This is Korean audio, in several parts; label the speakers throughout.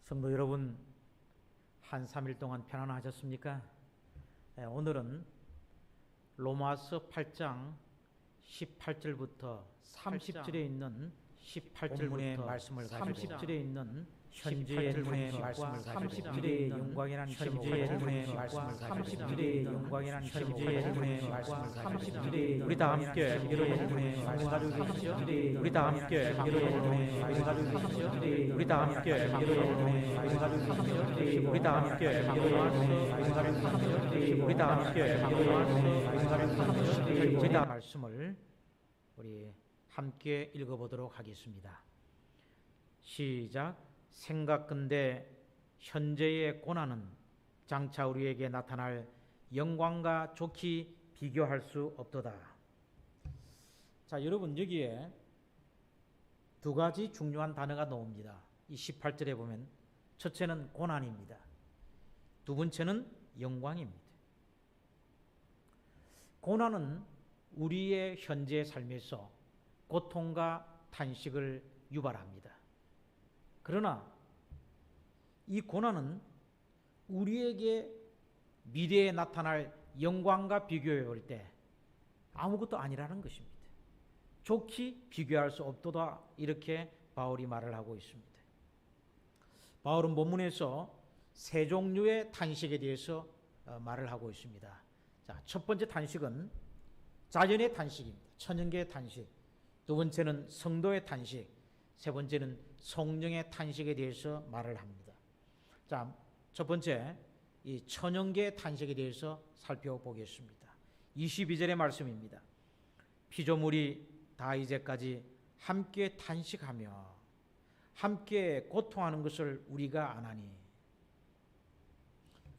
Speaker 1: 성도 여러분, 한 3일 동안 편안하셨습니까? 오늘은 로마서 8장 18절부터 30절에 있는 18절의 말씀을 가지고 30절에 있는 현재의 말씀을 가지고 30절의 영광이라는 현재의 말씀을 가지고 30절의 영광이라는 현재의 말씀을 가지고 우리 다 함께 여러분의 말씀 가지고 계시죠? 우리 다 함께 여러분의 말씀 가지고 계시죠? 우리 다 함께 여러분의 말씀 가지고 계시죠? 우리 다 함께 여러분의 말씀 가지고 계시죠? 우리 다 함께 여러분의 말씀 가지고 계시죠? 우리 다 말씀을 우리 함께 읽어보도록 하겠습니다. 시작. 생각건대 현재의 고난은 장차 우리에게 나타날 영광과 좋게 비교할 수 없도다. 자, 여러분, 여기에 두 가지 중요한 단어가 나옵니다. 이 18절에 보면 첫째는 고난입니다. 두 번째는 영광입니다. 고난은 우리의 현재 삶에서 고통과 탄식을 유발합니다. 그러나 이 고난은 우리에게 미래에 나타날 영광과 비교해 볼 때 아무것도 아니라는 것입니다. 좋게 비교할 수 없도다, 이렇게 바울이 말을 하고 있습니다. 바울은 본문에서 세 종류의 탄식에 대해서 말을 하고 있습니다. 자, 첫 번째 탄식은 자연의 탄식입니다. 천연계의 탄식. 두 번째는 성도의 탄식, 세 번째는 성령의 탄식에 대해서 말을 합니다. 자, 첫 번째, 이 천연계의 탄식에 대해서 살펴보겠습니다. 22절의 말씀입니다. 피조물이 다 이제까지 함께 탄식하며 함께 고통하는 것을 우리가 아나니.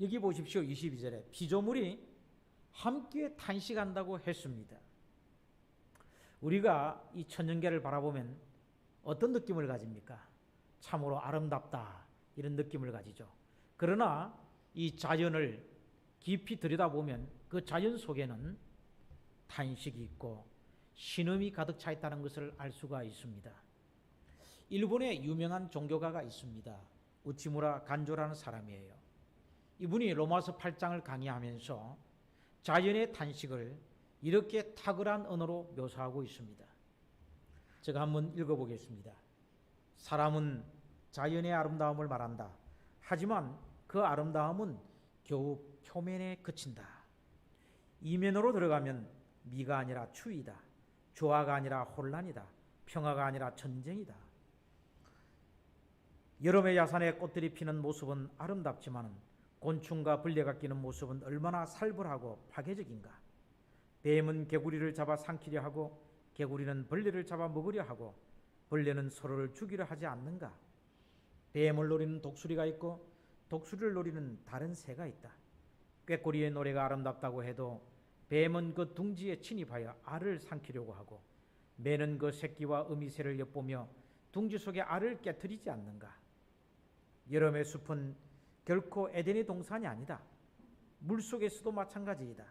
Speaker 1: 여기 보십시오. 22절에 피조물이 함께 탄식한다고 했습니다. 우리가 이 천연계를 바라보면 어떤 느낌을 가집니까? 참으로 아름답다, 이런 느낌을 가지죠. 그러나 이 자연을 깊이 들여다보면 그 자연 속에는 탄식이 있고 신음이 가득 차 있다는 것을 알 수가 있습니다. 일본에 유명한 종교가가 있습니다. 우치무라 간조라는 사람이에요. 이분이 로마서 8장을 강의하면서 자연의 탄식을 이렇게 탁월한 언어로 묘사하고 있습니다. 제가 한번 읽어보겠습니다. 사람은 자연의 아름다움을 말한다. 하지만 그 아름다움은 겨우 표면에 그친다. 이면으로 들어가면 미가 아니라 추위다. 조화가 아니라 혼란이다. 평화가 아니라 전쟁이다. 여름의 야산에 꽃들이 피는 모습은 아름답지만 곤충과 벌레가 끼는 모습은 얼마나 살벌하고 파괴적인가. 뱀은 개구리를 잡아 삼키려 하고 개구리는 벌레를 잡아 먹으려 하고 벌레는 서로를 죽이려 하지 않는가. 뱀을 노리는 독수리가 있고 독수리를 노리는 다른 새가 있다. 꾀꼬리의 노래가 아름답다고 해도 뱀은 그 둥지에 침입하여 알을 삼키려고 하고 매는 그 새끼와 어미새를 엿보며 둥지 속의 알을 깨트리지 않는가. 여름의 숲은 결코 에덴의 동산이 아니다. 물속에서도 마찬가지이다.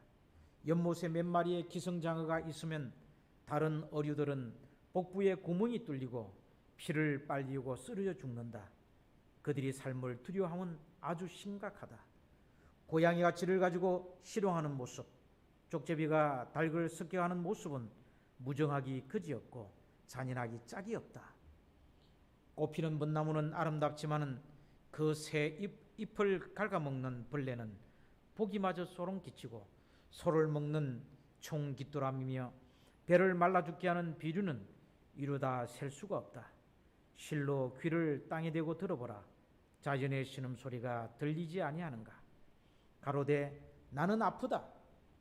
Speaker 1: 연못에 몇 마리의 기생장어가 있으면 다른 어류들은 복부에 구멍이 뚫리고 피를 빨리우고 쓰러져 죽는다. 그들이 삶을 두려워함은 아주 심각하다. 고양이가 쥐를 가지고 실용하는 모습, 족제비가 닭을 습격하는 모습은 무정하기 그지없고 잔인하기 짝이 없다. 꽃피는 벚나무는 아름답지만은 그 새 잎을 갉아먹는 벌레는 보기마저 소름 끼치고 소를 먹는 총깃돌함이며 배를 말라 죽게 하는 비류는 이루다 셀 수가 없다. 실로 귀를 땅에 대고 들어보라. 자연의 신음소리가 들리지 아니하는가. 가로되 나는 아프다.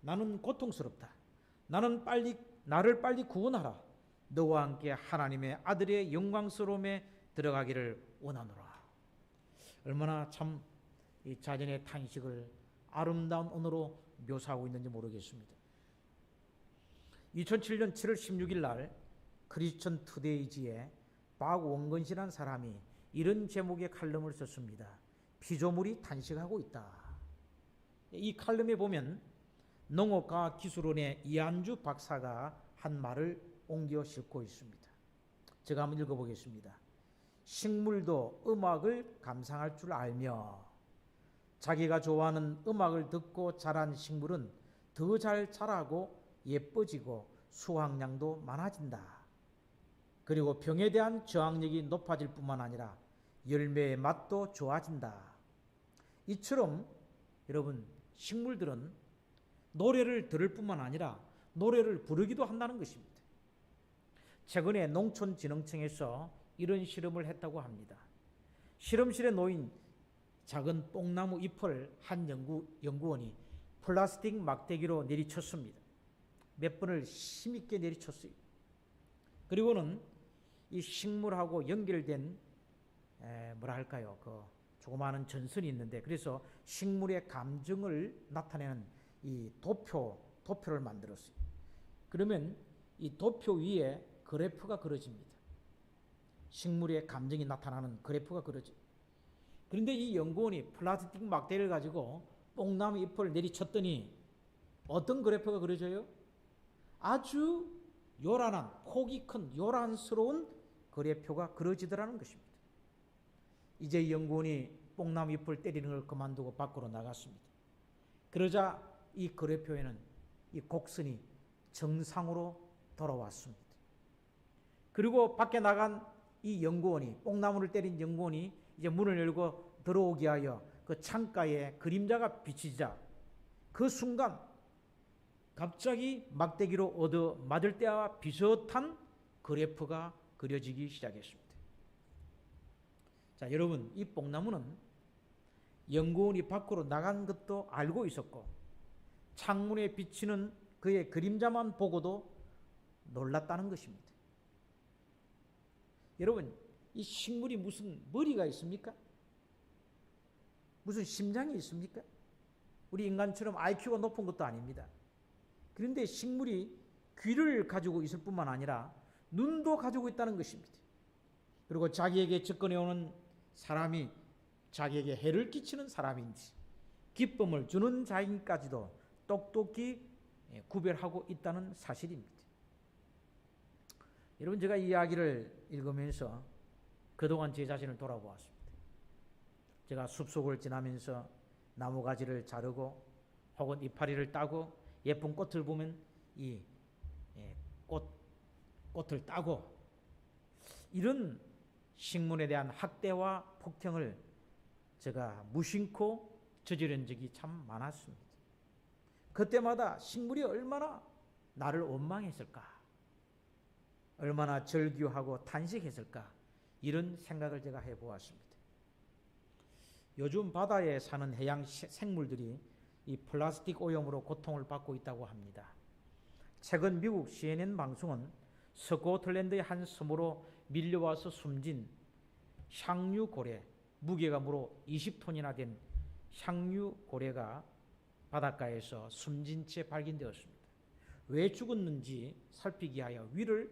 Speaker 1: 나는 고통스럽다. 나를 빨리 구원하라. 너와 함께 하나님의 아들의 영광스러움에 들어가기를 원하노라. 얼마나 참 이 자연의 탄식을 아름다운 언어로 묘사하고 있는지 모르겠습니다. 2007년 7월 16일 날 크리스천 투데이지에 박원건씨라는 사람이 이런 제목의 칼럼을 썼습니다. 피조물이 탄식하고 있다. 이 칼럼에 보면 농업과 기술원의 이한주 박사가 한 말을 옮겨 싣고 있습니다. 제가 한번 읽어보겠습니다. 식물도 음악을 감상할 줄 알며 자기가 좋아하는 음악을 듣고 자란 식물은 더 잘 자라고 예뻐지고 수확량도 많아진다. 그리고 병에 대한 저항력이 높아질 뿐만 아니라 열매의 맛도 좋아진다. 이처럼 여러분, 식물들은 노래를 들을 뿐만 아니라 노래를 부르기도 한다는 것입니다. 최근에 농촌진흥청에서 이런 실험을 했다고 합니다. 실험실에 놓인 작은 뽕나무 잎을 한 연구원이 플라스틱 막대기로 내리쳤습니다. 몇 번을 힘있게 내리쳤어요. 그리고는 이 식물하고 연결된 그 조그마한 전선이 있는데, 그래서 식물의 감정을 나타내는 이 도표를 만들었어요. 그러면 이 도표 위에 그래프가 그려집니다. 식물의 감정이 나타나는 그래프가 그려져요. 그런데 이 연구원이 플라스틱 막대기를 가지고 뽕나무 잎을 내리쳤더니 어떤 그래프가 그려져요? 아주 요란한, 폭이 큰 요란스러운 그래프가 그려지더라는 것입니다. 이제 이 연구원이 뽕나무 잎을 때리는 걸 그만두고 밖으로 나갔습니다. 그러자 이 그래프에는 이 곡선이 정상으로 돌아왔습니다. 그리고 밖에 나간 이 연구원이, 뽕나무를 때린 연구원이 이제 문을 열고 들어오기 하여 그 창가에 그림자가 비치자 그 순간 갑자기 막대기로 얻어 맞을 때와 비슷한 그래프가 그려지기 시작했습니다. 자, 여러분, 이 뽕나무는 연구원이 밖으로 나간 것도 알고 있었고 창문에 비치는 그의 그림자만 보고도 놀랐다는 것입니다. 여러분, 이 식물이 무슨 머리가 있습니까? 무슨 심장이 있습니까? 우리 인간처럼 IQ가 높은 것도 아닙니다. 그런데 식물이 귀를 가지고 있을 뿐만 아니라 눈도 가지고 있다는 것입니다. 그리고 자기에게 접근해 오는 사람이 자기에게 해를 끼치는 사람인지 기쁨을 주는 자인까지도 똑똑히 구별하고 있다는 사실입니다. 여러분, 제가 이 이야기를 읽으면서 그동안 제 자신을 돌아보았습니다. 제가 숲속을 지나면서 나무가지를 자르고 혹은 이파리를 따고 예쁜 꽃을 보면 이 꽃을 따고 이런 식물에 대한 학대와 폭행을 제가 무심코 저지른 적이 참 많았습니다. 그때마다 식물이 얼마나 나를 원망했을까, 얼마나 절규하고 탄식했을까, 이런 생각을 제가 해보았습니다. 요즘 바다에 사는 해양 생물들이 이 플라스틱 오염으로 고통을 받고 있다고 합니다. 최근 미국 CNN 방송은 스코틀랜드의 한 섬으로 밀려와서 숨진 샹류고래, 무게가 무려 20톤이나 된 샹류고래가 바닷가에서 숨진 채 발견되었습니다. 왜 죽었는지 살피기 위하여 위를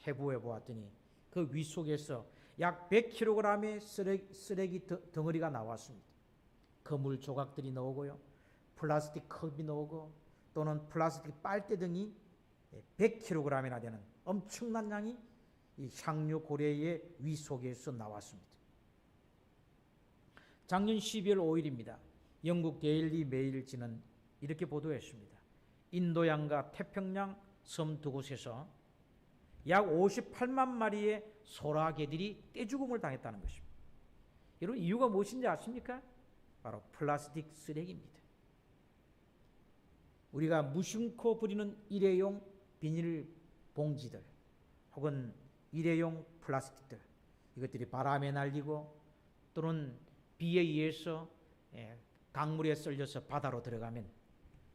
Speaker 1: 해부해 보았더니 그 위 속에서 약 100kg의 쓰레기 덩어리가 나왔습니다. 그물 조각들이 나오고요, 플라스틱 컵이 나오고 또는 플라스틱 빨대 등이 100kg이나 되는 엄청난 양이 이 샹류고래의 위 속에서 나왔습니다. 작년 12월 5일입니다. 영국 데일리 메일지는 이렇게 보도했습니다. 인도양과 태평양 섬 두 곳에서 약 58만 마리의 소라게들이 떼죽음을 당했다는 것입니다. 여러분, 이유가 무엇인지 아십니까? 바로 플라스틱 쓰레기입니다. 우리가 무심코 버리는 일회용 비닐 봉지들 혹은 일회용 플라스틱들, 이것들이 바람에 날리고 또는 비에 의해서 강물에 썰려서 바다로 들어가면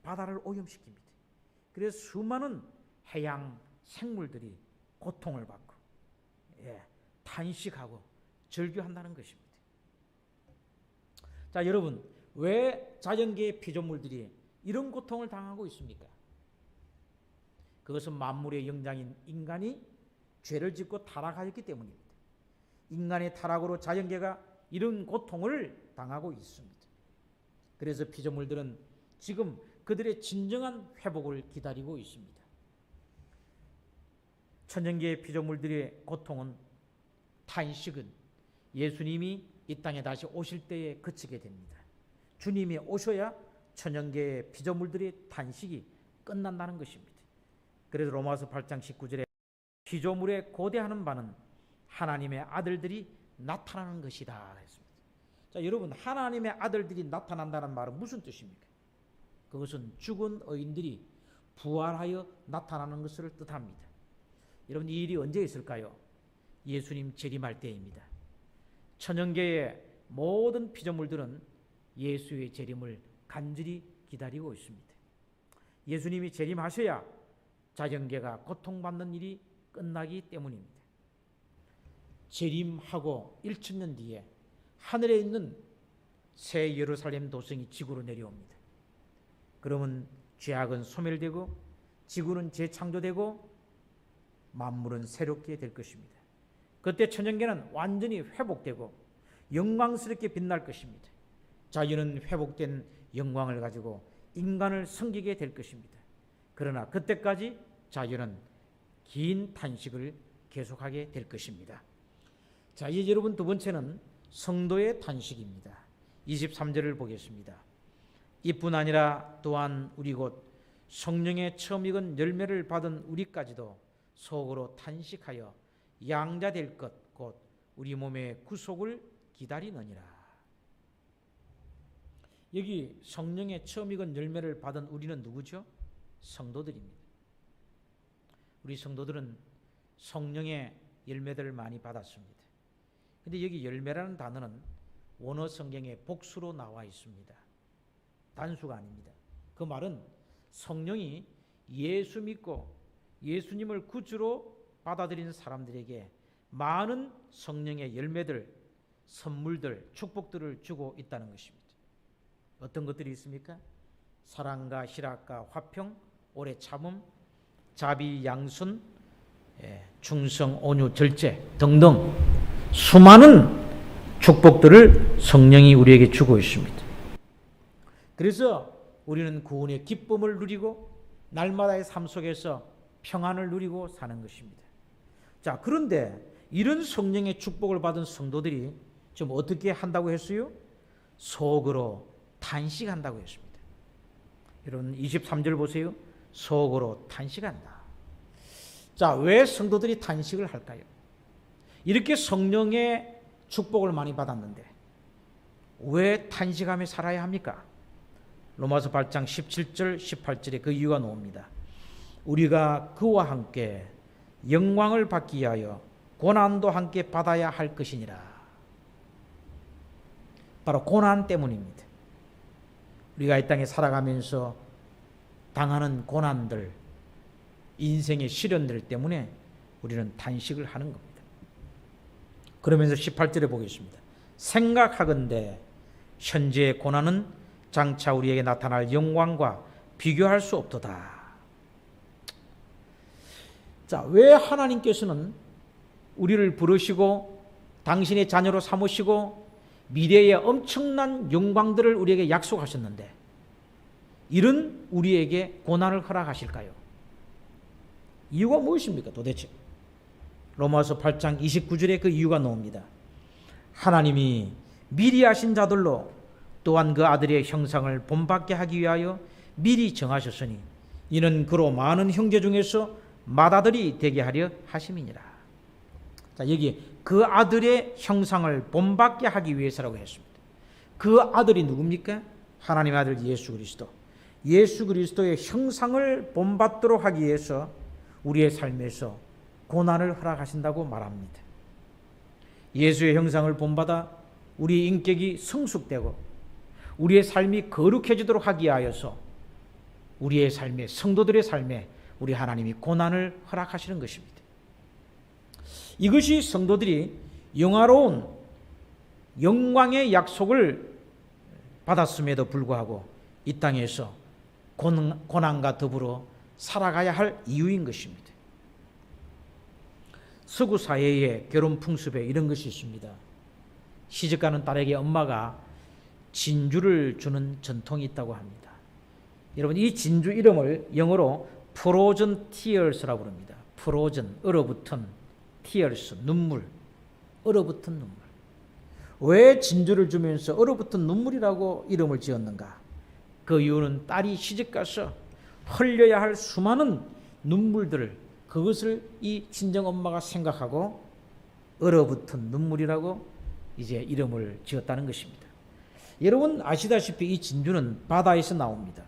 Speaker 1: 바다를 오염시킵니다. 그래서 수많은 해양 생물들이 고통을 받고 탄식하고 절규한다는 것입니다. 자, 여러분, 왜 자연계의 피조물들이 이런 고통을 당하고 있습니까? 그것은 만물의 영장인 인간이 죄를 짓고 타락하였기 때문입니다. 인간의 타락으로 자연계가 이런 고통을 당하고 있습니다. 그래서 피조물들은 지금 그들의 진정한 회복을 기다리고 있습니다. 천연계의 피조물들의 고통은, 탄식은 예수님이 이 땅에 다시 오실 때에 그치게 됩니다. 주님이 오셔야 천연계의 피조물들의 단식이 끝난다는 것입니다. 그래서 로마서 8장 19절에 피조물에 고대하는 바는 하나님의 아들들이 나타나는 것이다 했습니다. 자, 여러분, 하나님의 아들들이 나타난다는 말은 무슨 뜻입니까? 그것은 죽은 의인들이 부활하여 나타나는 것을 뜻합니다. 여러분, 이 일이 언제 있을까요? 예수님 재림할 때입니다. 천연계의 모든 피조물들은 예수의 재림을 간절히 기다리고 있습니다. 예수님이 재림하셔야 자연계가 고통받는 일이 끝나기 때문입니다. 재림하고 1,000년 뒤에 하늘에 있는 새 예루살렘 도성이 지구로 내려옵니다. 그러면 죄악은 소멸되고 지구는 재창조되고 만물은 새롭게 될 것입니다. 그때 천연계는 완전히 회복되고 영광스럽게 빛날 것입니다. 자연은 회복된 영광을 가지고 인간을 섬기게 될 것입니다. 그러나 그때까지 자연은 긴 탄식을 계속하게 될 것입니다. 자, 이제 여러분, 두 번째는 성도의 탄식입니다. 23절을 보겠습니다. 이뿐 아니라 또한 우리 곧 성령의 처음 익은 열매를 받은 우리까지도 속으로 탄식하여 양자될 것 곧 우리 몸의 구속을 기다리느니라. 여기 성령의 처음 익은 열매를 받은 우리는 누구죠? 성도들입니다. 우리 성도들은 성령의 열매들을 많이 받았습니다. 근데 여기 열매라는 단어는 원어 성경에 복수로 나와 있습니다. 단수가 아닙니다. 그 말은 성령이 예수 믿고 예수님을 구주로 받아들인 사람들에게 많은 성령의 열매들, 선물들, 축복들을 주고 있다는 것입니다. 어떤 것들이 있습니까? 사랑과 희락과 화평, 오래 참음, 자비, 양순, 충성, 온유, 절제 등등 수많은 축복들을 성령이 우리에게 주고 있습니다. 그래서 우리는 구원의 기쁨을 누리고 날마다의 삶 속에서 평안을 누리고 사는 것입니다. 자, 그런데 이런 성령의 축복을 받은 성도들이 좀 어떻게 한다고 했어요? 속으로 탄식한다고 했습니다. 여러분, 23절 보세요. 속으로 탄식한다. 자, 왜 성도들이 탄식을 할까요? 이렇게 성령의 축복을 많이 받았는데 왜 탄식하며 살아야 합니까? 로마서 8장 17절 18절에 그 이유가 나옵니다. 우리가 그와 함께 영광을 받기 위하여 고난도 함께 받아야 할 것이니라. 바로 고난 때문입니다. 우리가 이 땅에 살아가면서 당하는 고난들, 인생의 시련들 때문에 우리는 탄식을 하는 겁니다. 그러면서 18절에 보겠습니다. 생각하건대 현재의 고난은 장차 우리에게 나타날 영광과 비교할 수 없도다. 자, 왜 하나님께서는 우리를 부르시고 당신의 자녀로 삼으시고 미래의 엄청난 영광들을 우리에게 약속하셨는데 이런 우리에게 고난을 허락하실까요? 이유가 무엇입니까 도대체? 로마서 8장 29절에 그 이유가 나옵니다. 하나님이 미리 하신 자들로 또한 그 아들의 형상을 본받게 하기 위하여 미리 정하셨으니 이는 그로 많은 형제 중에서 맏아들이 되게 하려 하심이니라. 자, 여기 그 아들의 형상을 본받게 하기 위해서라고 했습니다. 그 아들이 누굽니까? 하나님의 아들 예수 그리스도. 예수 그리스도의 형상을 본받도록 하기 위해서 우리의 삶에서 고난을 허락하신다고 말합니다. 예수의 형상을 본받아 우리 인격이 성숙되고 우리의 삶이 거룩해지도록 하기 위하여서 우리의 삶에, 성도들의 삶에 우리 하나님이 고난을 허락하시는 것입니다. 이것이 성도들이 영화로운 영광의 약속을 받았음에도 불구하고 이 땅에서 고난과 더불어 살아가야 할 이유인 것입니다. 서구 사회의 결혼 풍습에 이런 것이 있습니다. 시집가는 딸에게 엄마가 진주를 주는 전통이 있다고 합니다. 여러분, 이 진주 이름을 영어로 frozen tears라고 부릅니다. frozen, 얼어붙은, tears, 눈물, 얼어붙은 눈물. 왜 진주를 주면서 얼어붙은 눈물이라고 이름을 지었는가? 그 이유는 딸이 시집가서 흘려야 할 수많은 눈물들을, 그것을 이 친정엄마가 생각하고 얼어붙은 눈물이라고 이제 이름을 지었다는 것입니다. 여러분 아시다시피 이 진주는 바다에서 나옵니다.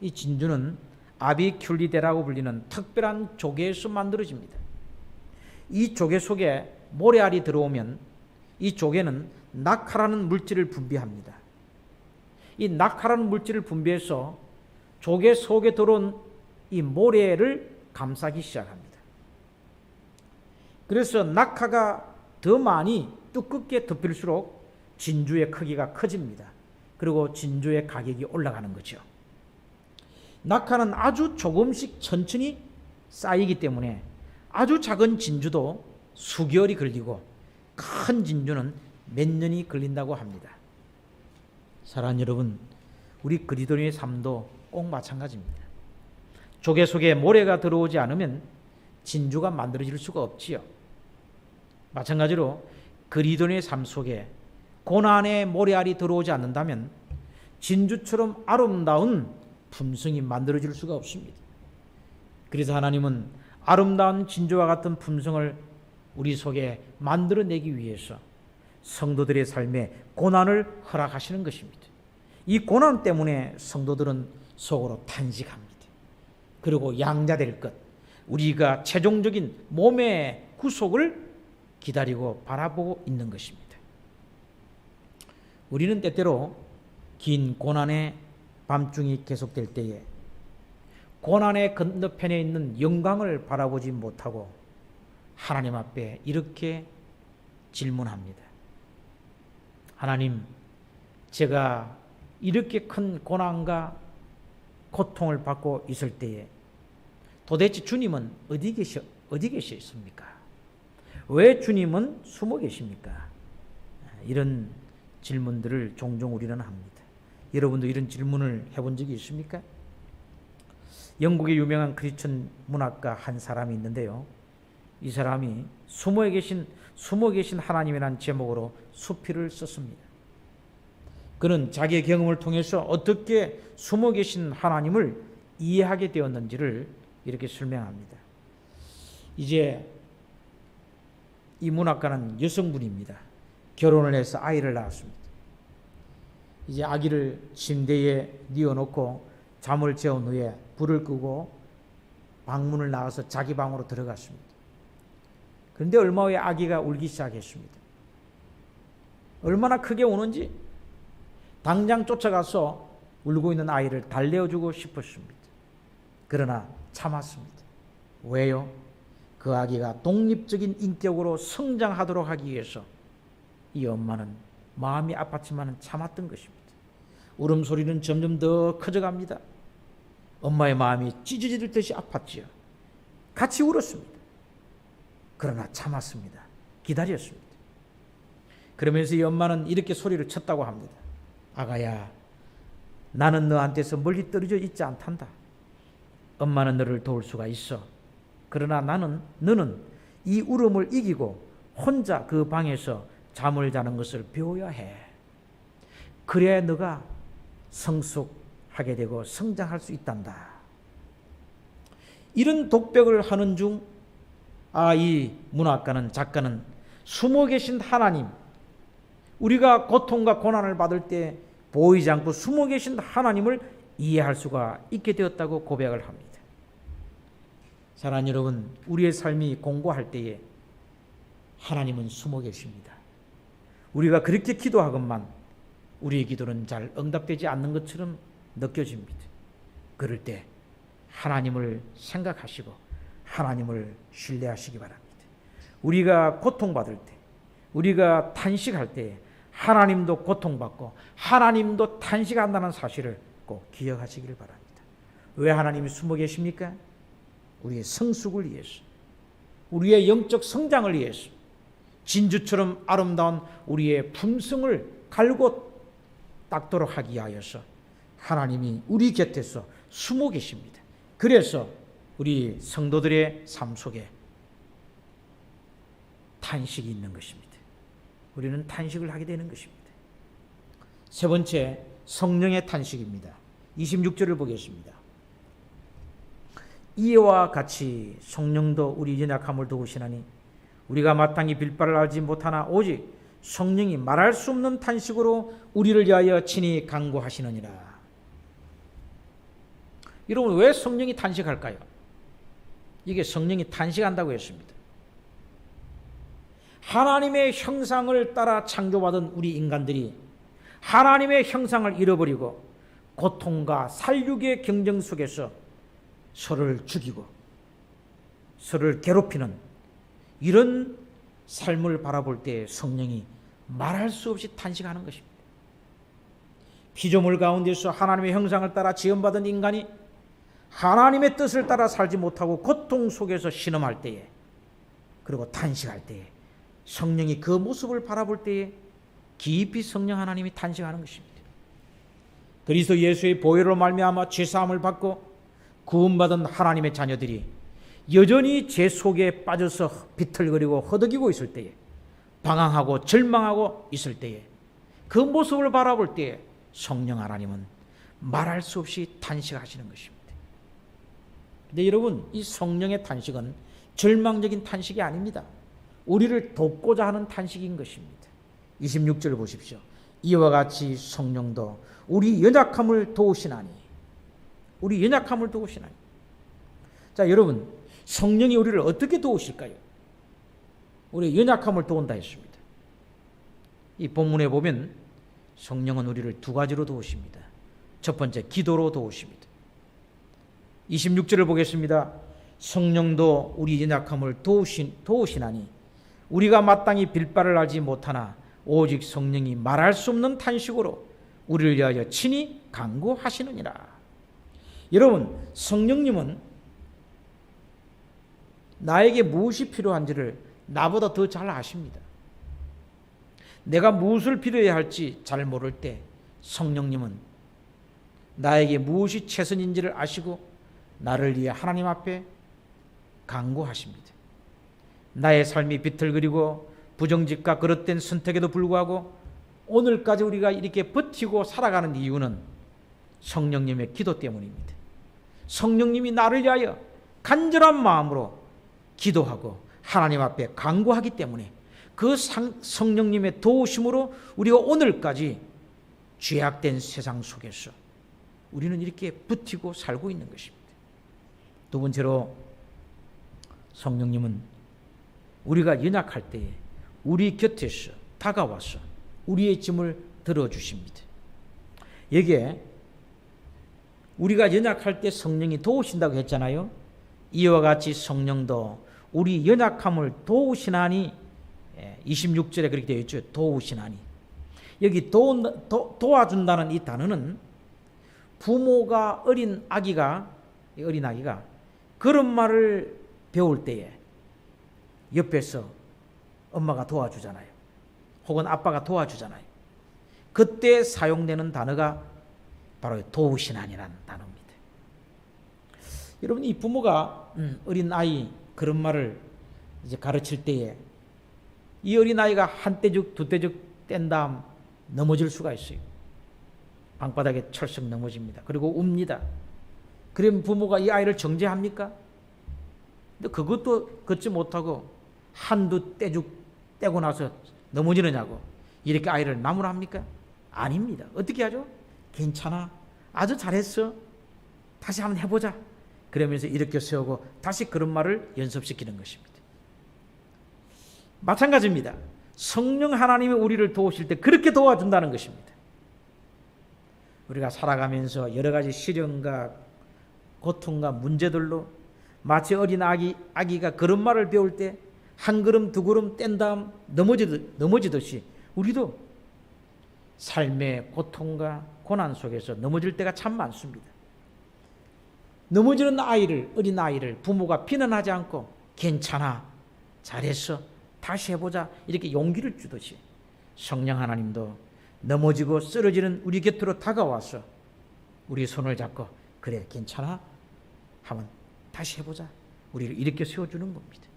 Speaker 1: 이 진주는 아비큘리데라고 불리는 특별한 조개에서 만들어집니다. 이 조개 속에 모래알이 들어오면 이 조개는 낙하라는 물질을 분비합니다. 이 낙하라는 물질을 분비해서 조개 속에 들어온 이 모래를 감싸기 시작합니다. 그래서 낙하가 더 많이 두껍게 덮일수록 진주의 크기가 커집니다. 그리고 진주의 가격이 올라가는 거죠. 낙하는 아주 조금씩 천천히 쌓이기 때문에 아주 작은 진주도 수개월이 걸리고 큰 진주는 몇 년이 걸린다고 합니다. 사랑하는 여러분, 우리 그리스도인의 삶도 꼭 마찬가지입니다. 조개 속에 모래가 들어오지 않으면 진주가 만들어질 수가 없지요. 마찬가지로 그리스도인의 삶 속에 고난의 모래알이 들어오지 않는다면 진주처럼 아름다운 품성이 만들어질 수가 없습니다. 그래서 하나님은 아름다운 진주와 같은 품성을 우리 속에 만들어내기 위해서 성도들의 삶에 고난을 허락하시는 것입니다. 이 고난 때문에 성도들은 속으로 탄식합니다. 그리고 양자될 것, 우리가 최종적인 몸의 구속을 기다리고 바라보고 있는 것입니다. 우리는 때때로 긴 고난의 밤중이 계속될 때에 고난의 건너편에 있는 영광을 바라보지 못하고 하나님 앞에 이렇게 질문합니다. 하나님, 제가 이렇게 큰 고난과 고통을 받고 있을 때에 도대체 주님은 어디 계셨습니까? 왜 주님은 숨어 계십니까? 이런 질문들을 종종 우리는 합니다. 여러분도 이런 질문을 해본 적이 있습니까? 영국의 유명한 크리스천 문학가 한 사람이 있는데요. 이 사람이 숨어 계신 하나님이라는 제목으로 수필을 썼습니다. 그는 자기의 경험을 통해서 어떻게 숨어 계신 하나님을 이해하게 되었는지를 이렇게 설명합니다. 이제 이 문학가는 여성분입니다. 결혼을 해서 아이를 낳았습니다. 이제 아기를 침대에 뉘어놓고 잠을 재운 후에 불을 끄고 방문을 나가서 자기 방으로 들어갔습니다. 그런데 얼마 후에 아기가 울기 시작했습니다. 얼마나 크게 우는지 당장 쫓아가서 울고 있는 아이를 달래어주고 싶었습니다. 그러나 참았습니다. 왜요? 그 아기가 독립적인 인격으로 성장하도록 하기 위해서 이 엄마는 마음이 아팠지만 참았던 것입니다. 울음소리는 점점 더 커져갑니다. 엄마의 마음이 찢어질 듯이 아팠지요. 같이 울었습니다. 그러나 참았습니다. 기다렸습니다. 그러면서 이 엄마는 이렇게 소리를 쳤다고 합니다. 아가야, 나는 너한테서 멀리 떨어져 있지 않단다. 엄마는 너를 도울 수가 있어. 그러나 너는 이 울음을 이기고 혼자 그 방에서 잠을 자는 것을 배워야 해. 그래야 너가 성숙하게 되고 성장할 수 있단다. 이런 독백을 하는 중 이 문학가는, 작가는 숨어 계신 하나님, 우리가 고통과 고난을 받을 때 보이지 않고 숨어 계신 하나님을 이해할 수가 있게 되었다고 고백을 합니다. 사랑하는 여러분, 우리의 삶이 공고할 때에 하나님은 숨어 계십니다. 우리가 그렇게 기도하건만 우리의 기도는 잘 응답되지 않는 것처럼 느껴집니다. 그럴 때 하나님을 생각하시고 하나님을 신뢰하시기 바랍니다. 우리가 고통받을 때, 우리가 탄식할 때 하나님도 고통받고 하나님도 탄식한다는 사실을 꼭 기억하시기를 바랍니다. 왜 하나님이 숨어 계십니까? 우리의 성숙을 위해서, 우리의 영적 성장을 위해서, 진주처럼 아름다운 우리의 품성을 갈고 닦도록 하기 위하여서 하나님이 우리 곁에서 숨어 계십니다. 그래서 우리 성도들의 삶 속에 탄식이 있는 것입니다. 우리는 탄식을 하게 되는 것입니다. 세 번째, 성령의 탄식입니다. 26절을 보겠습니다. 이와 같이 성령도 우리 연약함을 도우시나니 우리가 마땅히 빌 바를 알지 못하나 오직 성령이 말할 수 없는 탄식으로 우리를 위하여 친히 간구하시느니라. 여러분, 왜 성령이 탄식할까요? 이게 성령이 탄식한다고 했습니다. 하나님의 형상을 따라 창조받은 우리 인간들이 하나님의 형상을 잃어버리고 고통과 살육의 경쟁 속에서 서로를 죽이고 서로를 괴롭히는 이런 삶을 바라볼 때 성령이 말할 수 없이 탄식하는 것입니다. 피조물 가운데서 하나님의 형상을 따라 지음받은 인간이 하나님의 뜻을 따라 살지 못하고 고통 속에서 신음할 때에, 그리고 탄식할 때에, 성령이 그 모습을 바라볼 때에 깊이 성령 하나님이 탄식하는 것입니다. 그리스도 예수의 보혈로 말미암아 죄사함을 받고 구원받은 하나님의 자녀들이 여전히 죄 속에 빠져서 비틀거리고 허덕이고 있을 때에, 방황하고 절망하고 있을 때에, 그 모습을 바라볼 때에 성령 하나님은 말할 수 없이 탄식하시는 것입니다. 근데 여러분, 이 성령의 탄식은 절망적인 탄식이 아닙니다. 우리를 돕고자 하는 탄식인 것입니다. 26절 보십시오. 이와 같이 성령도 우리 연약함을 도우시나니. 우리 연약함을 도우시나니. 자, 여러분, 성령이 우리를 어떻게 도우실까요? 우리 연약함을 도운다 했습니다. 이 본문에 보면 성령은 우리를 두 가지로 도우십니다. 첫 번째, 기도로 도우십니다. 26절을 보겠습니다. 성령도 우리 연약함을 도우시나니 우리가 마땅히 빌 바를 알지 못하나 오직 성령이 말할 수 없는 탄식으로 우리를 위하여 친히 간구하시느니라. 여러분, 성령님은 나에게 무엇이 필요한지를 나보다 더 잘 아십니다. 내가 무엇을 필요해야 할지 잘 모를 때 성령님은 나에게 무엇이 최선인지를 아시고 나를 위해 하나님 앞에 간구하십니다. 나의 삶이 비틀거리고 부정직과 그릇된 선택에도 불구하고 오늘까지 우리가 이렇게 버티고 살아가는 이유는 성령님의 기도 때문입니다. 성령님이 나를 위하여 간절한 마음으로 기도하고 하나님 앞에 간구하기 때문에 그 성령님의 도우심으로 우리가 오늘까지 죄악된 세상 속에서 우리는 이렇게 버티고 살고 있는 것입니다. 두 번째로, 성령님은 우리가 연약할 때에 우리 곁에서 다가와서 우리의 짐을 들어주십니다. 여기에 우리가 연약할 때 성령이 도우신다고 했잖아요. 이와 같이 성령도 우리 연약함을 도우시나니, 26절에 그렇게 되어 있죠. 도우시나니. 여기 도와준다는 이 단어는 부모가 어린 아기가 그런 말을 배울 때에 옆에서 엄마가 도와주잖아요. 혹은 아빠가 도와주잖아요. 그때 사용되는 단어가 바로 도우시나니라는 단어입니다. 여러분, 이 부모가 어린 아이 그런 말을 이제 가르칠 때에 이 어린 아이가 한 대죽 두 대죽 뗀 다음 넘어질 수가 있어요. 방바닥에 철썩 넘어집니다. 그리고 웁니다. 그러면 부모가 이 아이를 정죄합니까? 근데 그것도 걷지 못하고 한두 떼죽 떼고 나서 넘어지느냐고 이렇게 아이를 나무랍니까? 아닙니다. 어떻게 하죠? 괜찮아, 아주 잘했어, 다시 한번 해보자, 그러면서 일으켜 세우고 다시 그런 말을 연습시키는 것입니다. 마찬가지입니다. 성령 하나님이 우리를 도우실 때 그렇게 도와준다는 것입니다. 우리가 살아가면서 여러 가지 시련과 고통과 문제들로 마치 어린 아기가 그런 말을 배울 때 한 걸음 두 걸음 뗀 다음 넘어지듯이 우리도 삶의 고통과 고난 속에서 넘어질 때가 참 많습니다. 넘어지는 어린 아이를 부모가 비난하지 않고 괜찮아, 잘했어, 다시 해보자, 이렇게 용기를 주듯이 성령 하나님도 넘어지고 쓰러지는 우리 곁으로 다가와서 우리 손을 잡고 그래, 괜찮아 하면 다시 해보자, 우리를 일으켜 세워주는 겁니다.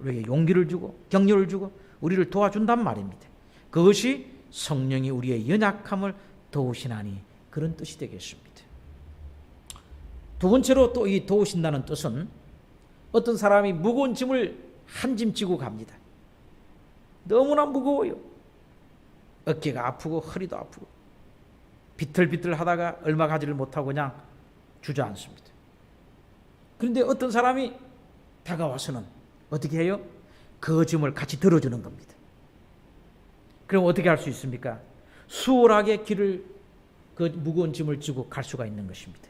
Speaker 1: 우리에게 용기를 주고 격려를 주고 우리를 도와준단 말입니다. 그것이 성령이 우리의 연약함을 도우시나니 그런 뜻이 되겠습니다. 두 번째로 또 이 도우신다는 뜻은 어떤 사람이 무거운 짐을 한 짐 지고 갑니다. 너무나 무거워요. 어깨가 아프고 허리도 아프고 비틀비틀 하다가 얼마 가지를 못하고 그냥 주저앉습니다. 그런데 어떤 사람이 다가와서는 어떻게 해요? 그 짐을 같이 들어주는 겁니다. 그럼 어떻게 할 수 있습니까? 수월하게 길을 그 무거운 짐을 지고 갈 수가 있는 것입니다.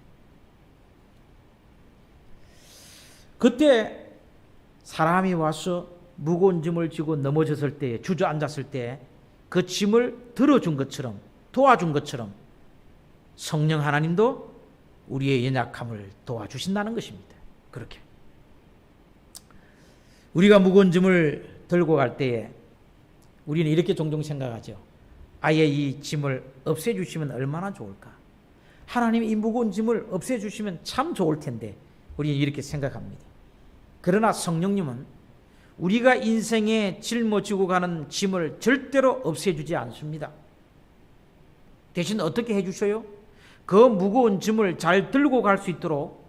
Speaker 1: 그때 사람이 와서 무거운 짐을 지고 넘어졌을 때, 주저앉았을 때 그 짐을 들어준 것처럼, 도와준 것처럼 성령 하나님도 우리의 연약함을 도와주신다는 것입니다. 그렇게 우리가 무거운 짐을 들고 갈 때에 우리는 이렇게 종종 생각하죠. 아예 이 짐을 없애주시면 얼마나 좋을까. 하나님이 이 무거운 짐을 없애주시면 참 좋을 텐데 우리는 이렇게 생각합니다. 그러나 성령님은 우리가 인생에 짊어지고 가는 짐을 절대로 없애주지 않습니다. 대신 어떻게 해주셔요? 그 무거운 짐을 잘 들고 갈 수 있도록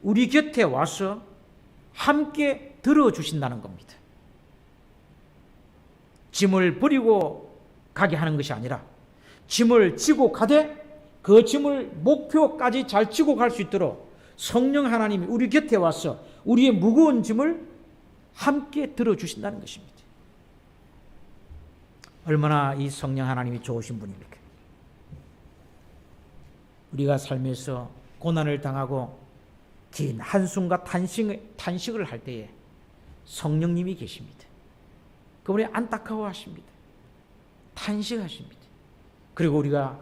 Speaker 1: 우리 곁에 와서 함께 들어주신다는 겁니다. 짐을 버리고 가게 하는 것이 아니라 짐을 지고 가되 그 짐을 목표까지 잘 지고 갈 수 있도록 성령 하나님이 우리 곁에 와서 우리의 무거운 짐을 함께 들어주신다는 것입니다. 얼마나 이 성령 하나님이 좋으신 분입니까? 우리가 삶에서 고난을 당하고 긴 한숨과 탄식을 할 때에 성령님이 계십니다. 그분이 안타까워하십니다. 탄식하십니다. 그리고 우리가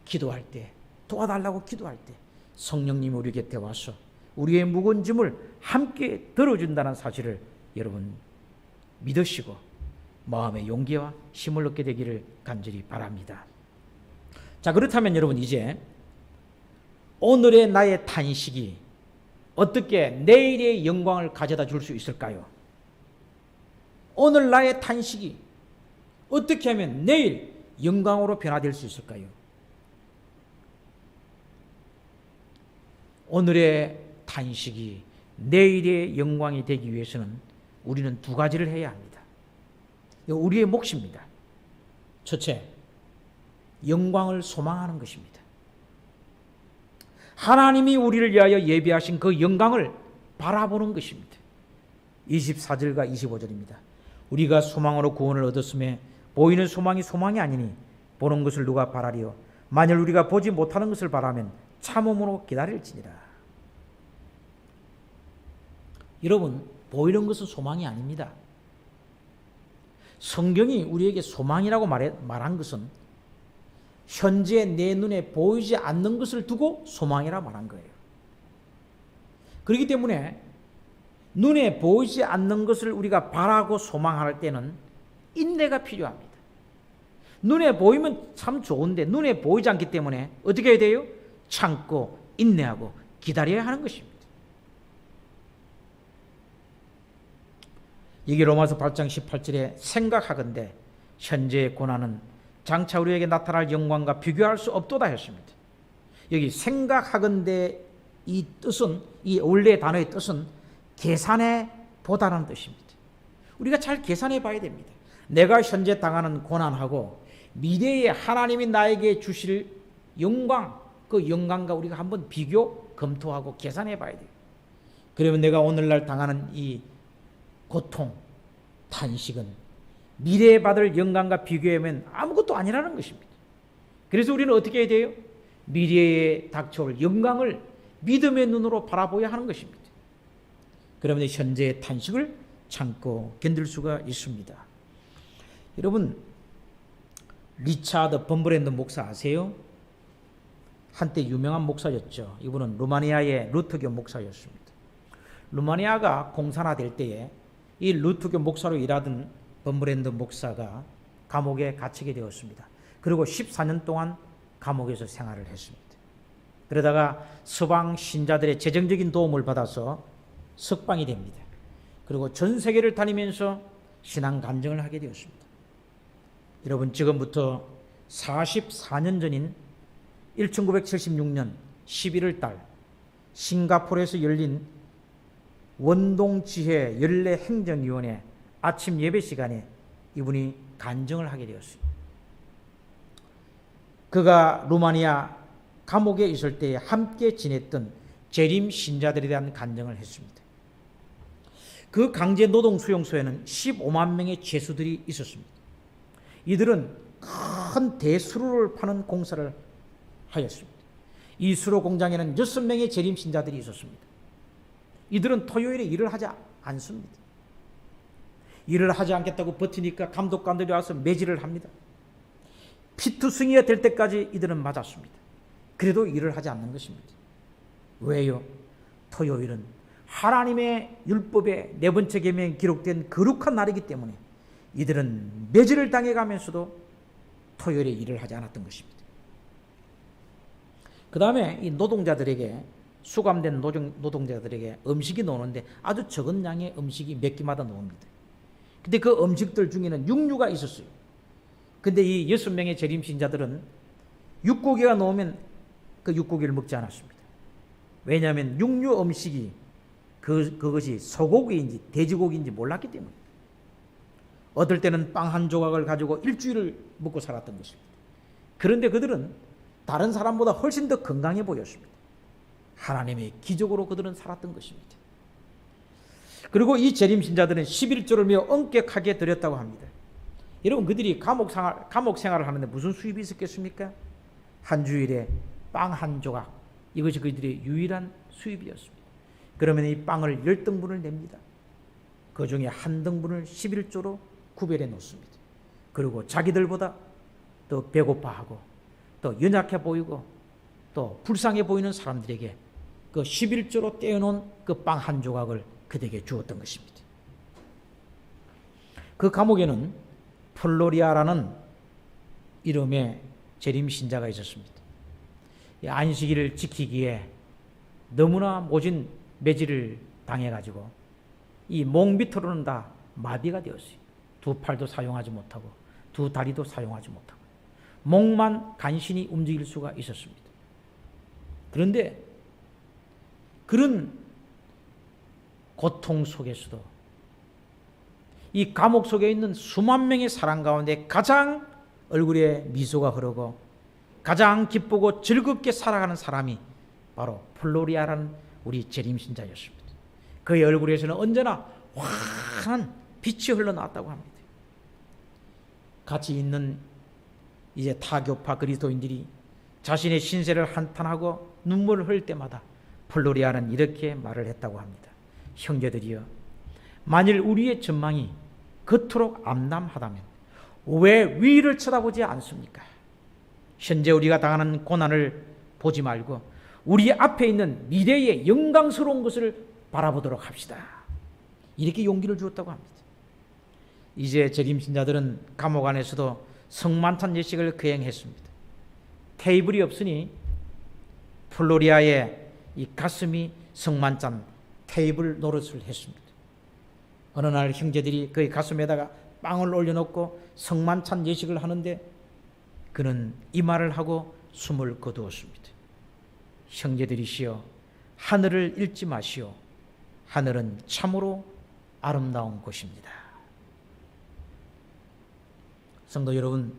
Speaker 1: 기도할 때, 도와달라고 기도할 때 성령님이 우리 곁에 와서 우리의 무거운 짐을 함께 들어준다는 사실을 여러분 믿으시고 마음의 용기와 힘을 얻게 되기를 간절히 바랍니다. 자, 그렇다면 여러분 이제 오늘의 나의 탄식이 어떻게 내일의 영광을 가져다 줄 수 있을까요? 오늘 나의 탄식이 어떻게 하면 내일 영광으로 변화될 수 있을까요? 오늘의 탄식이 내일의 영광이 되기 위해서는 우리는 두 가지를 해야 합니다. 이거 우리의 몫입니다. 첫째, 영광을 소망하는 것입니다. 하나님이 우리를 위하여 예비하신 그 영광을 바라보는 것입니다. 24절과 25절입니다. 우리가 소망으로 구원을 얻었음에 보이는 소망이 소망이 아니니 보는 것을 누가 바라리요. 만일 우리가 보지 못하는 것을 바라면 참음으로 기다릴지니라. 여러분, 보이는 것은 소망이 아닙니다. 성경이 우리에게 소망이라고 말한 것은 현재 내 눈에 보이지 않는 것을 두고 소망이라 말한 거예요. 그렇기 때문에 눈에 보이지 않는 것을 우리가 바라고 소망할 때는 인내가 필요합니다. 눈에 보이면 참 좋은데 눈에 보이지 않기 때문에 어떻게 해야 돼요? 참고 인내하고 기다려야 하는 것입니다. 이게 로마서 8장 18절에 생각하건대 현재의 고난은 장차 우리에게 나타날 영광과 비교할 수 없도다 했습니다. 여기 생각하건대 이 뜻은, 이 원래 단어의 뜻은 계산해 보다라는 뜻입니다. 우리가 잘 계산해 봐야 됩니다. 내가 현재 당하는 고난하고 미래에 하나님이 나에게 주실 영광, 그 영광과 우리가 한번 비교, 검토하고 계산해 봐야 돼요. 그러면 내가 오늘날 당하는 이 고통, 탄식은 미래에 받을 영광과 비교하면 아무것도 아니라는 것입니다. 그래서 우리는 어떻게 해야 돼요? 미래에 닥쳐올 영광을 믿음의 눈으로 바라보아야 하는 것입니다. 그러면 현재의 탄식을 참고 견딜 수가 있습니다. 여러분, 리차드 범브랜드 목사 아세요? 한때 유명한 목사였죠. 이분은 루마니아의 루터교 목사였습니다. 루마니아가 공산화될 때에 이 루터교 목사로 일하던 범브랜드 목사가 감옥에 갇히게 되었습니다. 그리고 14년 동안 감옥에서 생활을 했습니다. 그러다가 서방 신자들의 재정적인 도움을 받아서 석방이 됩니다. 그리고 전 세계를 다니면서 신앙 간증을 하게 되었습니다. 여러분, 지금부터 44년 전인 1976년 11월 달 싱가포르에서 열린 원동지회 연례 행정위원회 아침 예배 시간에 이분이 간증을 하게 되었습니다. 그가 루마니아 감옥에 있을 때에 함께 지냈던 재림 신자들에 대한 간증을 했습니다. 그 강제 노동 수용소에는 15만 명의 죄수들이 있었습니다. 이들은 큰 대수로를 파는 공사를 하였습니다. 이 수로 공장에는 6명의 재림 신자들이 있었습니다. 이들은 토요일에 일을 하지 않습니다. 일을 하지 않겠다고 버티니까 감독관들이 와서 매질을 합니다. 피투성이가 될 때까지 이들은 맞았습니다. 그래도 일을 하지 않는 것입니다. 왜요? 토요일은 하나님의 율법의 네 번째 계명에 기록된 거룩한 날이기 때문에 이들은 매질을 당해가면서도 토요일에 일을 하지 않았던 것입니다. 그 다음에 이 노동자들에게, 수감된 노동자들에게 음식이 나오는데 아주 적은 양의 음식이 몇 끼마다 나옵니다. 근데 그 음식들 중에는 육류가 있었어요. 근데 이 6명의 재림신자들은 육고기가 나오면 그 육고기를 먹지 않았습니다. 왜냐하면 육류 음식이 그것이 소고기인지 돼지고기인지 몰랐기 때문에. 어떨 때는 빵 한 조각을 가지고 일주일을 먹고 살았던 것입니다. 그런데 그들은 다른 사람보다 훨씬 더 건강해 보였습니다. 하나님의 기적으로 그들은 살았던 것입니다. 그리고 이 재림신자들은 11조를 매우 엄격하게 드렸다고 합니다. 여러분, 그들이 감옥 생활을 하는데 무슨 수입이 있었겠습니까? 한 주일에 빵 한 조각, 이것이 그들의 유일한 수입이었습니다. 그러면 이 빵을 10등분을 냅니다. 그 중에 한 등분을 11조로 구별해 놓습니다. 그리고 자기들보다 더 배고파하고 또 연약해 보이고 또 불쌍해 보이는 사람들에게 그 11조로 떼어놓은 그 빵 한 조각을 그들에게 주었던 것입니다. 그 감옥에는 플로리아라는 이름의 재림신자가 있었습니다. 이 안식일을 지키기에 너무나 모진 매질을 당해가지고 이 목 밑으로는 다 마비가 되었어요. 두 팔도 사용하지 못하고 두 다리도 사용하지 못하고 목만 간신히 움직일 수가 있었습니다. 그런데 그런 고통 속에서도 이 감옥 속에 있는 수만 명의 사람 가운데 가장 얼굴에 미소가 흐르고 가장 기쁘고 즐겁게 살아가는 사람이 바로 플로리아라는 우리 재림신자였습니다. 그의 얼굴에서는 언제나 환한 빛이 흘러나왔다고 합니다. 같이 있는 이제 타교파 그리스도인들이 자신의 신세를 한탄하고 눈물을 흘릴 때마다 플로리아는 이렇게 말을 했다고 합니다. 형제들이여, 만일 우리의 전망이 그토록 암담하다면 왜 위를 쳐다보지 않습니까? 현재 우리가 당하는 고난을 보지 말고 우리 앞에 있는 미래의 영광스러운 것을 바라보도록 합시다. 이렇게 용기를 주었다고 합니다. 이제 재림신자들은 감옥 안에서도 성만찬 예식을 거행했습니다. 테이블이 없으니 플로리아의 이 가슴이 성만찬 테이블 노릇을 했습니다. 어느 날 형제들이 그의 가슴에다가 빵을 올려놓고 성만찬 예식을 하는데 그는 이 말을 하고 숨을 거두었습니다. 형제들이시여, 하늘을 잃지 마시오. 하늘은 참으로 아름다운 곳입니다. 성도 여러분,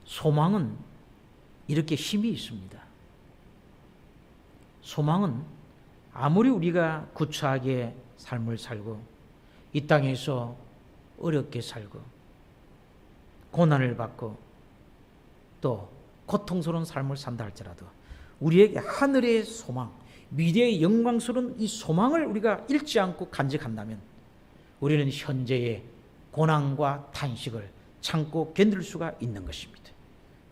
Speaker 1: 소망은 이렇게 힘이 있습니다. 소망은 아무리 우리가 구차하게 삶을 살고 이 땅에서 어렵게 살고 고난을 받고 또 고통스러운 삶을 산다 할지라도 우리에게 하늘의 소망, 미래의 영광스러운 이 소망을 우리가 잃지 않고 간직한다면 우리는 현재의 고난과 탄식을 참고 견딜 수가 있는 것입니다.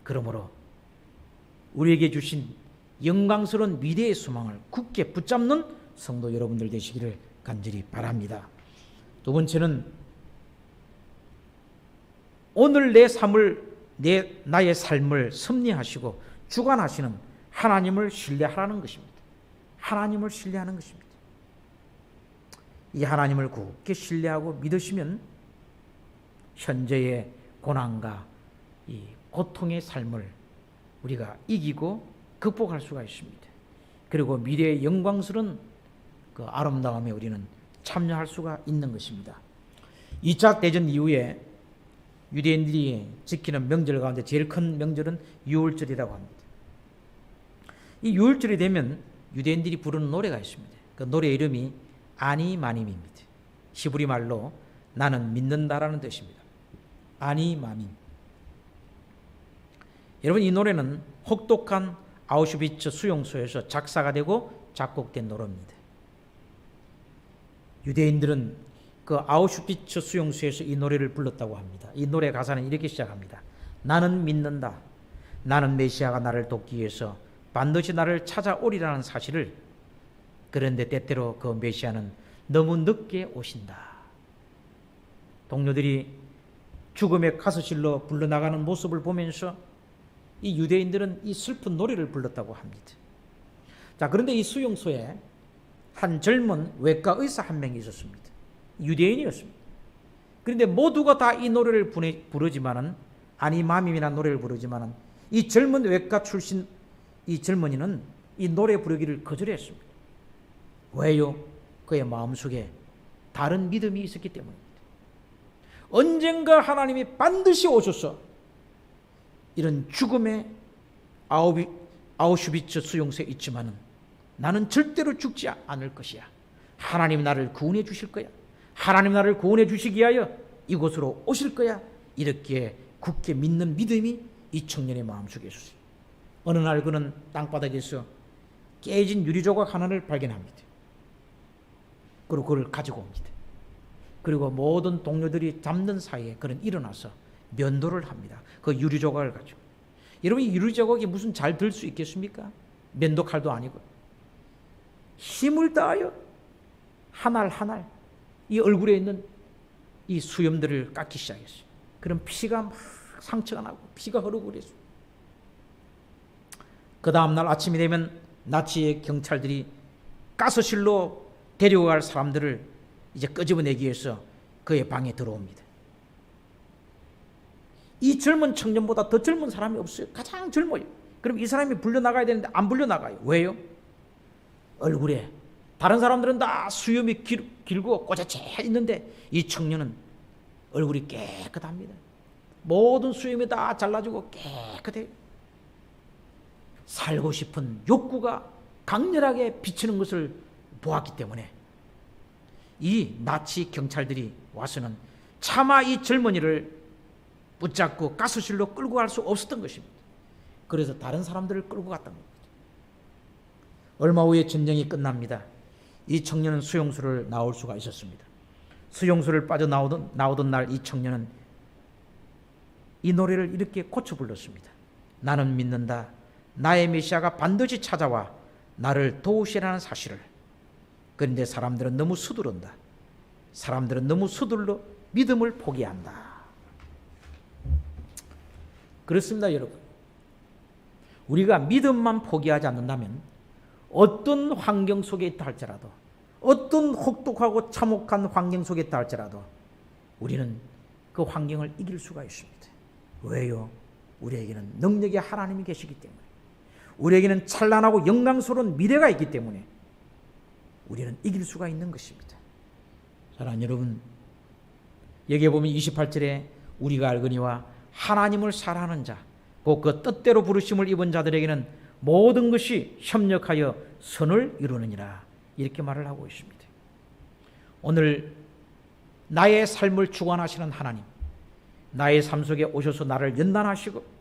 Speaker 1: 그러므로 우리에게 주신 영광스러운 미래의 소망을 굳게 붙잡는 성도 여러분들 되시기를 간절히 바랍니다. 두 번째는 오늘 나의 삶을 섭리하시고 주관하시는 하나님을 신뢰하라는 것입니다. 하나님을 신뢰하는 것입니다. 이 하나님을 굳게 신뢰하고 믿으시면 현재의 고난과 이 고통의 삶을 우리가 이기고 극복할 수가 있습니다. 그리고 미래의 영광스러운 그 아름다움에 우리는 참여할 수가 있는 것입니다. 2차 대전 이후에 유대인들이 지키는 명절 가운데 제일 큰 명절은 유월절이라고 합니다. 이 유월절이 되면 유대인들이 부르는 노래가 있습니다. 그 노래 이름이 아니마님입니다. 히브리 말로 나는 믿는다라는 뜻입니다. 아니마님. 여러분, 이 노래는 혹독한 아우슈비츠 수용소에서 작사가 되고 작곡된 노래입니다. 유대인들은 그 아우슈비츠 수용소에서 이 노래를 불렀다고 합니다. 이 노래 가사는 이렇게 시작합니다. 나는 믿는다. 나는 메시아가 나를 돕기 위해서 반드시 나를 찾아오리라는 사실을. 그런데 때때로 그 메시아는 너무 늦게 오신다. 동료들이 죽음의 가스실로 불러나가는 모습을 보면서 이 유대인들은 이 슬픈 노래를 불렀다고 합니다. 자, 그런데 이 수용소에 한 젊은 외과 의사 한 명이 있었습니다. 유대인이었습니다. 그런데 모두가 다 이 노래를 부르지만은, 아니마밈이라는 노래를 부르지만은, 이 젊은 외과 출신 이 젊은이는 이 노래 부르기를 거절했습니다. 왜요? 그의 마음속에 다른 믿음이 있었기 때문입니다. 언젠가 하나님이 반드시 오셔서 이런 죽음의 아우슈비츠 수용소에 있지만은 나는 절대로 죽지 않을 것이야. 하나님 나를 구원해 주실 거야. 하나님 나를 구원해 주시기 위하여 이곳으로 오실 거야. 이렇게 굳게 믿는 믿음이 이 청년의 마음속에 있었어요. 어느 날 그는 땅바닥에서 깨진 유리조각 하나를 발견합니다. 그리고 그걸 가지고 옵니다. 그리고 모든 동료들이 잠든 사이에 그는 일어나서 면도를 합니다. 그 유리조각을 가지고. 여러분, 이 유리조각이 무슨 잘 들 수 있겠습니까? 면도칼도 아니고. 힘을 다하여 한 알 한 알 이 얼굴에 있는 이 수염들을 깎기 시작했어요. 그럼 피가 막 상처가 나고 피가 흐르고 그랬어요. 그 다음날 아침이 되면 나치의 경찰들이 가스실로 데려갈 사람들을 이제 끄집어내기 위해서 그의 방에 들어옵니다. 이 젊은 청년보다 더 젊은 사람이 없어요. 가장 젊어요. 그럼 이 사람이 불려나가야 되는데 안 불려나가요. 왜요? 얼굴에 다른 사람들은 다 수염이 길고 꼬재채 있는데 이 청년은 얼굴이 깨끗합니다. 모든 수염이 다 잘라지고 깨끗해요. 살고 싶은 욕구가 강렬하게 비치는 것을 보았기 때문에 이 나치 경찰들이 와서는 차마 이 젊은이를 붙잡고 가스실로 끌고 갈 수 없었던 것입니다. 그래서 다른 사람들을 끌고 갔던 겁니다. 얼마 후에 전쟁이 끝납니다. 이 청년은 수용소를 나올 수가 있었습니다. 수용소를 빠져나오던 날 이 청년은 이 노래를 이렇게 고쳐 불렀습니다. 나는 믿는다. 나의 메시아가 반드시 찾아와 나를 도우시라는 사실을. 그런데 사람들은 너무 서두른다. 사람들은 너무 서둘러 믿음을 포기한다. 그렇습니다, 여러분. 우리가 믿음만 포기하지 않는다면 어떤 환경 속에 있다 할지라도, 어떤 혹독하고 참혹한 환경 속에 있다 할지라도 우리는 그 환경을 이길 수가 있습니다. 왜요? 우리에게는 능력의 하나님이 계시기 때문에, 우리에게는 찬란하고 영광스러운 미래가 있기 때문에 우리는 이길 수가 있는 것입니다. 사랑하는 여러분, 여기에 보면 28절에 우리가 알거니와 하나님을 사랑하는 자, 곧 그 뜻대로 부르심을 입은 자들에게는 모든 것이 협력하여 선을 이루느니라, 이렇게 말을 하고 있습니다. 오늘 나의 삶을 주관하시는 하나님, 나의 삶 속에 오셔서 나를 연단하시고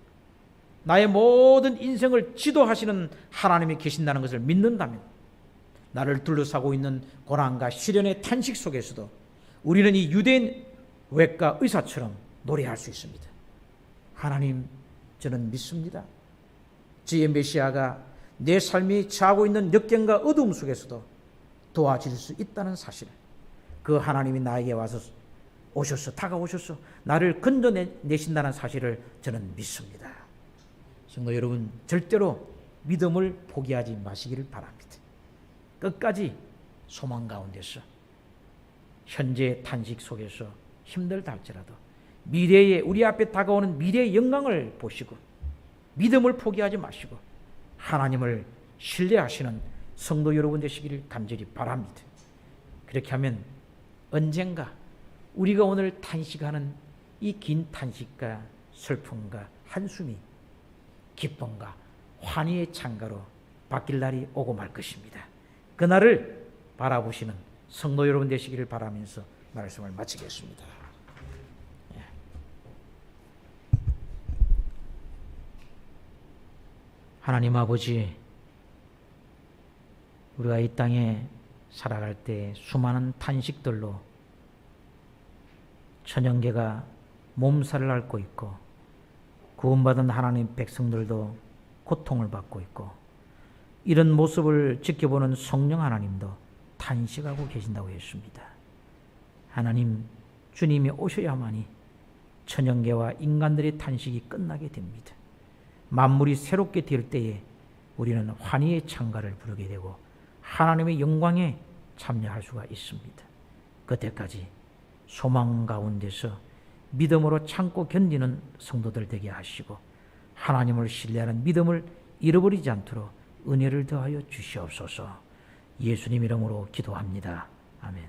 Speaker 1: 나의 모든 인생을 지도하시는 하나님이 계신다는 것을 믿는다면 나를 둘러싸고 있는 고난과 시련의 탄식 속에서도 우리는 이 유대인 외과 의사처럼 노래할 수 있습니다. 하나님, 저는 믿습니다. 주의 메시아가 내 삶이 처하고 있는 역경과 어두움 속에서도 도와줄 수 있다는 사실, 그 하나님이 나에게 와서 오셔서 다가오셔서 나를 건져내신다는 사실을 저는 믿습니다. 성도 여러분, 절대로 믿음을 포기하지 마시기를 바랍니다. 끝까지 소망 가운데서, 현재의 탄식 속에서 힘들다 할지라도 미래에 우리 앞에 다가오는 미래의 영광을 보시고 믿음을 포기하지 마시고 하나님을 신뢰하시는 성도 여러분 되시기를 간절히 바랍니다. 그렇게 하면 언젠가 우리가 오늘 탄식하는 이 긴 탄식과 슬픔과 한숨이 기쁨과 환희의 창가로 바뀔 날이 오고 말 것입니다. 그날을 바라보시는 성도 여러분 되시기를 바라면서 말씀을 마치겠습니다. 하나님 아버지, 우리가 이 땅에 살아갈 때 수많은 탄식들로 천연계가 몸살을 앓고 있고 구원받은 하나님 백성들도 고통을 받고 있고 이런 모습을 지켜보는 성령 하나님도 탄식하고 계신다고 했습니다. 하나님, 주님이 오셔야만이 천연계와 인간들의 탄식이 끝나게 됩니다. 만물이 새롭게 될 때에 우리는 환희의 창가를 부르게 되고 하나님의 영광에 참여할 수가 있습니다. 그때까지 소망 가운데서 믿음으로 참고 견디는 성도들 되게 하시고 하나님을 신뢰하는 믿음을 잃어버리지 않도록 은혜를 더하여 주시옵소서. 예수님 이름으로 기도합니다. 아멘.